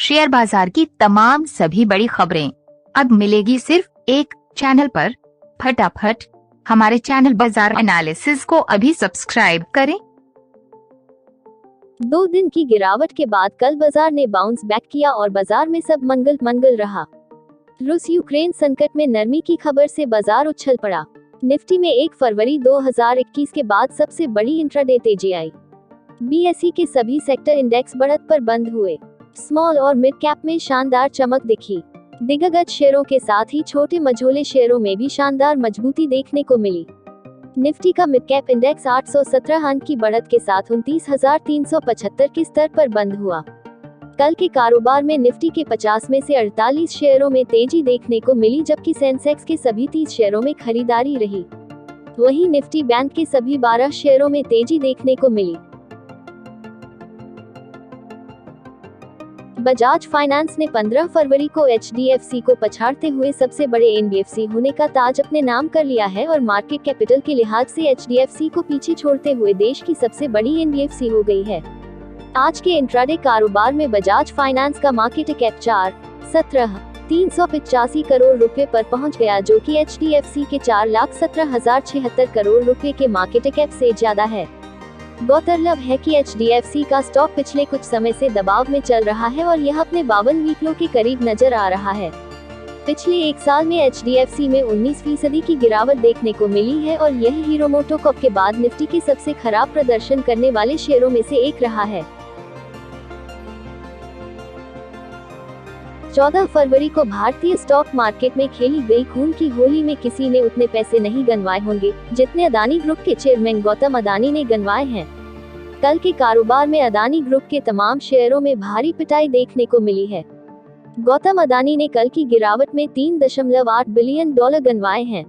Share बाजार की तमाम सभी बड़ी खबरें अब मिलेगी सिर्फ एक चैनल पर। फटाफट हमारे चैनल बाजार एनालिसिस को अभी सब्सक्राइब करें। 2 दिन की गिरावट के बाद कल बाजार ने बाउंस बैक किया और बाजार में सब मंगल रहा। रूस यूक्रेन संकट में नरमी की खबर से बाजार उछल पड़ा। निफ्टी में 1 फरवरी 2021 के बाद सबसे बड़ी इंट्राडे तेजी आई। बीएसई के सभी सेक्टर इंडेक्स बढ़त पर बंद हुए। स्मॉल और मिड कैप में शानदार चमक दिखी। दिग्गज शेयरों के साथ ही छोटे मझोले शेयरों में भी शानदार मजबूती देखने को मिली। निफ्टी का मिड कैप इंडेक्स 817 अंक की बढ़त के साथ 29,375 के स्तर पर बंद हुआ। कल के कारोबार में निफ्टी के 50 में से 48 शेयरों में तेजी देखने को मिली, जबकि सेंसेक्स के सभी 30 शेयरों में खरीदारी रही। वहीं निफ्टी बैंक के सभी 12 शेयरों में तेजी देखने को मिली। बजाज फाइनेंस ने 15 फरवरी को एचडीएफसी को पछाड़ते हुए सबसे बड़े एनबीएफसी होने का ताज अपने नाम कर लिया है और मार्केट कैपिटल के लिहाज से एचडीएफसी को पीछे छोड़ते हुए देश की सबसे बड़ी एनबीएफसी हो गई है। आज के इंट्राडे कारोबार में बजाज फाइनेंस का मार्केट कैप 4,17,385 करोड़ रुपए पर पहुंच गया, जो कि एचडीएफसी के 4,17,076 करोड़ रुपए के मार्केट कैप से ज्यादा है। गौरतलब है कि एचडीएफसी का स्टॉक पिछले कुछ समय से दबाव में चल रहा है और यह अपने 52 वीक लो के करीब नजर आ रहा है। पिछले एक साल में एचडीएफसी में 19% की गिरावट देखने को मिली है और यह हीरो मोटोकॉर्प के बाद निफ्टी के सबसे खराब प्रदर्शन करने वाले शेयरों में से एक रहा है। 14 फरवरी को भारतीय स्टॉक मार्केट में खेली गई खून की होली में किसी ने उतने पैसे नहीं गंवाए होंगे जितने अदानी ग्रुप के चेयरमैन गौतम अदानी ने गंवाए हैं। कल के कारोबार में अदानी ग्रुप के तमाम शेयरों में भारी पिटाई देखने को मिली है। गौतम अदानी ने कल की गिरावट में $3.8 बिलियन गंवाए हैं।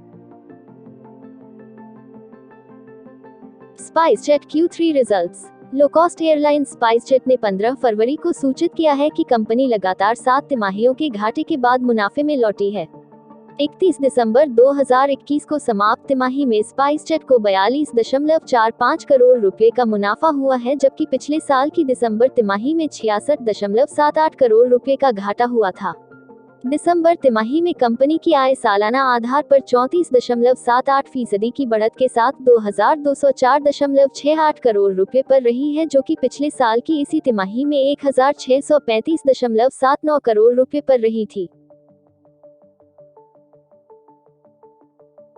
SpiceJet Q3 results. Low cost airline SpiceJet ने 15 फरवरी को सूचित किया है कि कंपनी लगातार 7 तिमाहियों के घाटे के बाद मुनाफे में लौटी है। 31 दिसंबर 2021 को समाप्त तिमाही में स्पाइसजेट को 42.45 करोड़ रुपए का मुनाफा हुआ है, जबकि पिछले साल की दिसंबर तिमाही में 66.78 करोड़ रुपए का घाटा हुआ था। दिसंबर तिमाही में कंपनी की आय सालाना आधार पर 34.78% की बढ़त के साथ 2,204.68 करोड़ रुपए पर रही है, जो कि पिछले साल की इसी तिमाही में 1,635.79 करोड़ रुपए पर रही थी।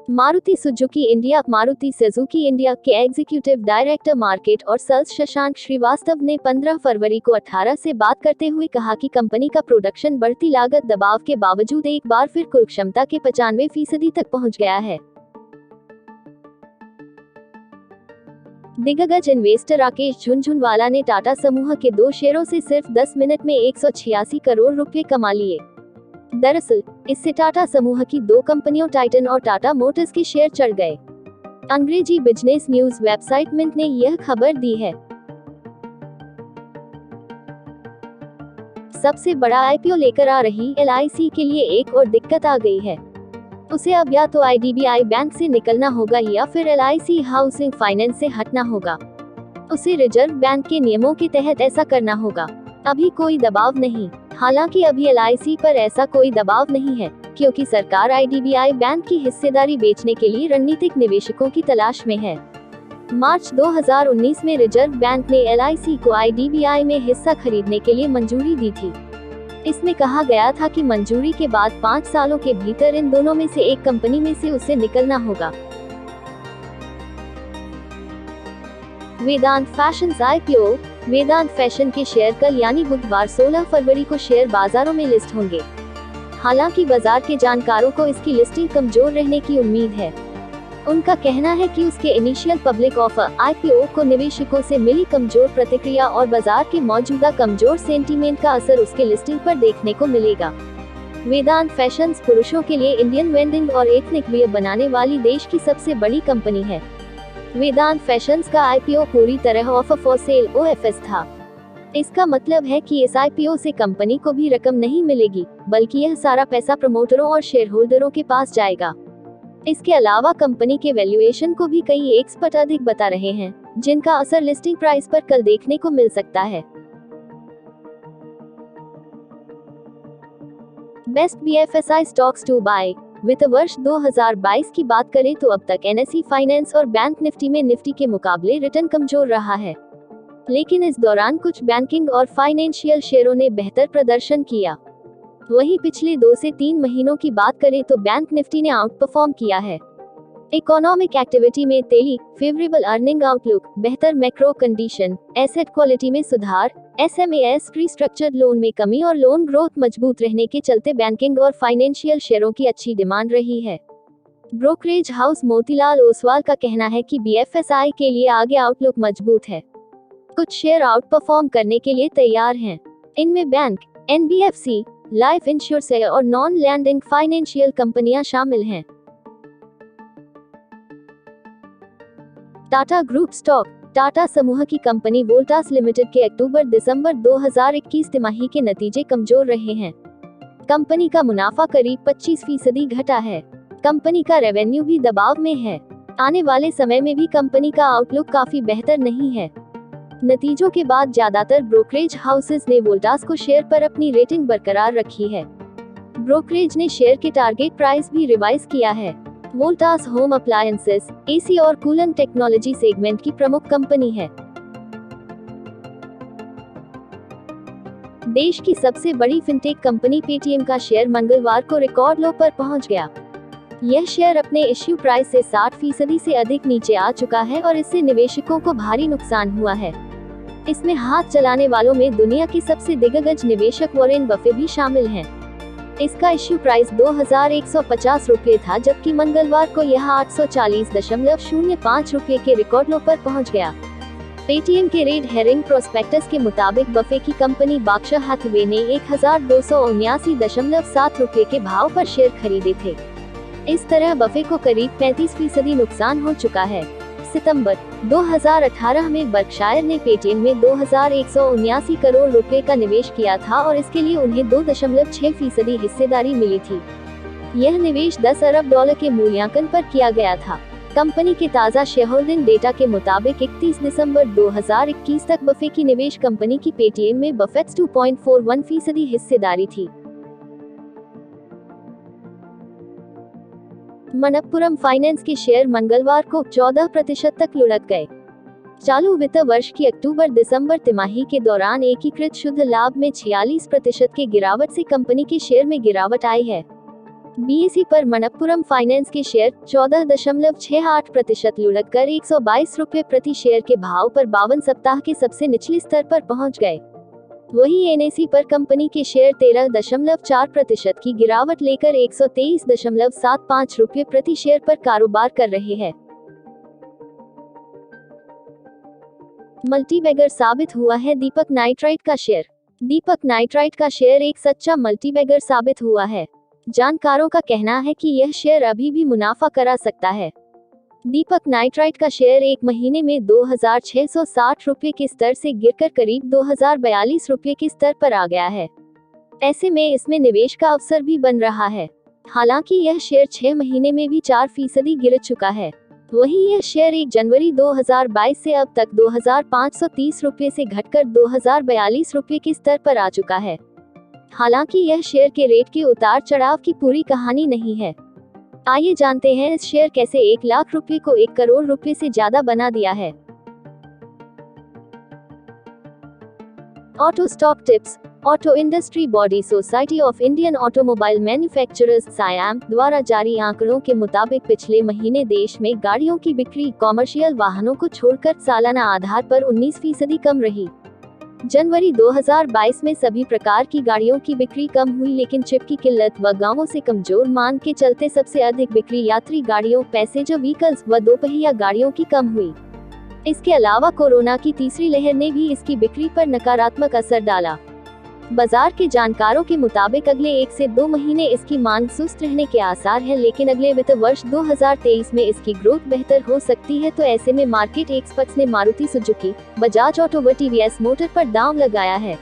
मारुति सुजुकी इंडिया के एग्जीक्यूटिव डायरेक्टर मार्केट और सेल्स शशांक श्रीवास्तव ने 15 फरवरी को 18 से बात करते हुए कहा कि कंपनी का प्रोडक्शन बढ़ती लागत दबाव के बावजूद एक बार फिर कुल क्षमता के 95% तक पहुंच गया है। दिग्गज इन्वेस्टर राकेश झुनझुनवाला ने टाटा समूह के 2 शेयरों से सिर्फ 10 मिनट में 186 करोड़ रुपए कमा लिए। दरअसल इससे टाटा समूह की 2 कंपनियों टाइटन और टाटा मोटर्स के शेयर चढ़ गए। अंग्रेजी बिजनेस न्यूज वेबसाइट मिंट ने यह खबर दी है। सबसे बड़ा आईपीओ लेकर आ रही एलआईसी के लिए एक और दिक्कत आ गई है। उसे अब या तो आईडीबीआई बैंक से निकलना होगा या फिर एलआईसी हाउसिंग फाइनेंस से हटना होगा। उसे रिजर्व बैंक के नियमों के तहत ऐसा करना होगा। अभी कोई दबाव नहीं। हालांकि अभी एलआईसी पर ऐसा कोई दबाव नहीं है, क्योंकि सरकार आईडीबीआई बैंक की हिस्सेदारी बेचने के लिए रणनीतिक निवेशकों की तलाश में है। मार्च 2019 में रिजर्व बैंक ने एलआईसी को आईडीबीआई में हिस्सा खरीदने के लिए मंजूरी दी थी। इसमें कहा गया था कि मंजूरी के बाद 5 सालों के भीतर इन दोनों में से एक कंपनी में से उसे निकलना होगा। वेदांत फैशंस आईपीओ। वेदांत फैशन के शेयर कल यानी बुधवार 16 फरवरी को शेयर बाजारों में लिस्ट होंगे। हालांकि बाजार के जानकारों को इसकी लिस्टिंग कमजोर रहने की उम्मीद है। उनका कहना है कि उसके इनिशियल पब्लिक ऑफर आईपीओ को निवेशकों से मिली कमजोर प्रतिक्रिया और बाजार के मौजूदा कमजोर सेंटीमेंट का असर उसके लिस्टिंग पर देखने को मिलेगा। वेदांत फैशंस पुरुषों के लिए इंडियन वेंडिंग और एथनिक वियर बनाने वाली देश की सबसे बड़ी कंपनी है। वेदांत फैशंस का आईपीओ पूरी तरह ऑफर फॉर सेल ओएफएस था। इसका मतलब है कि इस आईपीओ से कंपनी को भी रकम नहीं मिलेगी, बल्कि यह सारा पैसा प्रमोटरों और शेयर होल्डरों के पास जाएगा। इसके अलावा कंपनी के वैल्यूएशन को भी कई एक्सपर्ट अधिक बता रहे हैं, जिनका असर लिस्टिंग प्राइस पर कल देखने को मिल सकता है। Best BFSI stocks to buy. वित्त वर्ष 2022 की बात करें तो अब तक NSE फाइनेंस और बैंक निफ्टी में निफ्टी के मुकाबले रिटर्न कमजोर रहा है, लेकिन इस दौरान कुछ बैंकिंग और फाइनेंशियल शेयरों ने बेहतर प्रदर्शन किया। वहीं पिछले 2 से 3 महीनों की बात करें तो बैंक निफ्टी ने आउट परफॉर्म किया है। इकोनॉमिक एक्टिविटी में तेजी, फेवरेबल अर्निंग आउटलुक, बेहतर मैक्रो कंडीशन, एसेट क्वालिटी में सुधार, SMAs रिस्ट्रक्चर्ड लोन में कमी और लोन ग्रोथ मजबूत रहने के चलते बैंकिंग और फाइनेंशियल शेयरों की अच्छी डिमांड रही है। ब्रोकरेज हाउस मोतीलाल ओसवाल का कहना है कि BFSI के लिए आगे आउटलुक मजबूत है। कुछ शेयर आउट परफॉर्म करने के लिए तैयार हैं। इनमें बैंक, NBFC, लाइफ इंश्योरेंस और नॉन लैंडिंग फाइनेंशियल कंपनियां शामिल हैं। Tata group stock. टाटा समूह की कंपनी वोल्टास लिमिटेड के अक्टूबर-दिसंबर 2021 तिमाही के नतीजे कमजोर रहे हैं। कंपनी का मुनाफा करीब 25% घटा है। कंपनी का रेवेन्यू भी दबाव में है। आने वाले समय में भी कंपनी का आउटलुक काफी बेहतर नहीं है। नतीजों के बाद ज्यादातर ब्रोकरेज हाउसेस ने वोल्टास को शेयर पर अपनी रेटिंग बरकरार रखी है। ब्रोकरेज ने शेयर के टारगेट प्राइस भी रिवाइज किया है। वोल्टास होम अप्लायंसेस, AC और कूलिंग टेक्नोलॉजी सेगमेंट की प्रमुख कंपनी है। देश की सबसे बड़ी फिनटेक कंपनी पेटीएम का शेयर मंगलवार को रिकॉर्ड लो पर पहुंच गया। यह शेयर अपने इश्यू प्राइस से 60% से अधिक नीचे आ चुका है और इससे निवेशकों को भारी नुकसान हुआ है। इसमें हाथ चलाने वालों में दुनिया के सबसे दिग्गज निवेशक वॉरेन बफे भी शामिल हैं। इसका इश्यू प्राइस 2150 रुपये था, जबकि मंगलवार को यह 840.05 रुपये के रिकॉर्ड लो पर पहुंच गया। पेटीएम के रेड हेरिंग प्रोस्पेक्टस के मुताबिक बफे की कंपनी बर्कशायर हैथवे ने 1279.7 रुपये के भाव पर शेयर खरीदे थे। इस तरह बफे को करीब 35% नुकसान हो चुका है। सितंबर 2018 में बर्कशायर ने पेटीएम में 2179 करोड़ रुपए का निवेश किया था और इसके लिए उन्हें 2.6% हिस्सेदारी मिली थी। यह निवेश $10 अरब के मूल्यांकन पर किया गया था। कंपनी के ताज़ा शेयरहोल्डिंग डेटा के मुताबिक 31 दिसंबर 2021 तक बफे की निवेश कंपनी की पेटीएम में बफेट्स 2.41% हिस्सेदारी थी। मनप्पुरम फाइनेंस के शेयर मंगलवार को 14% तक लुढ़क गए। चालू वित्त वर्ष की अक्टूबर-दिसंबर तिमाही के दौरान एकीकृत शुद्ध लाभ में 46% की गिरावट से कंपनी के शेयर में गिरावट आई है। BSE पर मनप्पुरम फाइनेंस के शेयर 14.68% लुढ़क कर 122 रुपये प्रति शेयर के भाव पर 52 सप्ताह के सबसे निचले स्तर पर पहुंच गए। वहीं NSE पर कंपनी के शेयर 13.4% की गिरावट लेकर 123.75 रुपये प्रति शेयर पर कारोबार कर रहे हैं। मल्टीबैगर साबित हुआ है दीपक नाइट्राइट का शेयर। दीपक नाइट्राइट का शेयर एक सच्चा मल्टीबैगर साबित हुआ है। जानकारों का कहना है कि यह शेयर अभी भी मुनाफा करा सकता है। दीपक नाइट्राइट का शेयर एक महीने में 2660 रुपये के स्तर से गिरकर करीब 2042 रुपये के स्तर पर आ गया है। ऐसे में इसमें निवेश का अवसर भी बन रहा है। हालांकि यह शेयर 6 महीने में भी 4% गिर चुका है। वहीं यह शेयर 1 जनवरी 2022 से अब तक 2530 रुपये से घटकर 2042 रुपये के स्तर पर आ चुका है। हालांकि यह शेयर के रेट के उतार चढ़ाव की पूरी कहानी नहीं है। आइए जानते हैं इस शेयर कैसे 1 लाख रुपए को 1 करोड़ रुपए से ज्यादा बना दिया है। Auto stock tips. Auto industry body society of Indian automobile manufacturers (SIAM) द्वारा जारी आंकड़ों के मुताबिक पिछले महीने देश में गाड़ियों की बिक्री कॉमर्शियल वाहनों को छोड़कर सालाना आधार पर 19% कम रही। जनवरी 2022 में सभी प्रकार की गाड़ियों की बिक्री कम हुई, लेकिन चिप की किल्लत व गांवों से कमजोर मांग के चलते सबसे अधिक बिक्री यात्री गाड़ियों, पैसेंजर व्हीकल्स व दोपहिया गाड़ियों की कम हुई। इसके अलावा कोरोना की तीसरी लहर ने भी इसकी बिक्री पर नकारात्मक असर डाला। बाजार के जानकारों के मुताबिक अगले 1 से 2 महीने इसकी मांग सुस्त रहने के आसार हैं, लेकिन अगले वित्त वर्ष 2023 में इसकी ग्रोथ बेहतर हो सकती है। तो ऐसे में मार्केट एक्सपर्ट्स ने मारुति सुजुकी, बजाज ऑटो व TVS मोटर पर दांव लगाया है।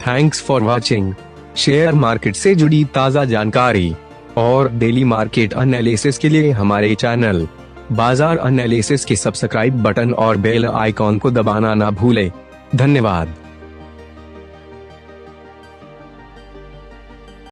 Thanks for watching. Share market से जुड़ी ताज़ा जानकारी और डेली मार्केट एनालिसिस के लिए हमारे चैनल बाजार एनालिसिस के सब्सक्राइब बटन और बेल आइकॉन को दबाना ना भूलें। धन्यवाद।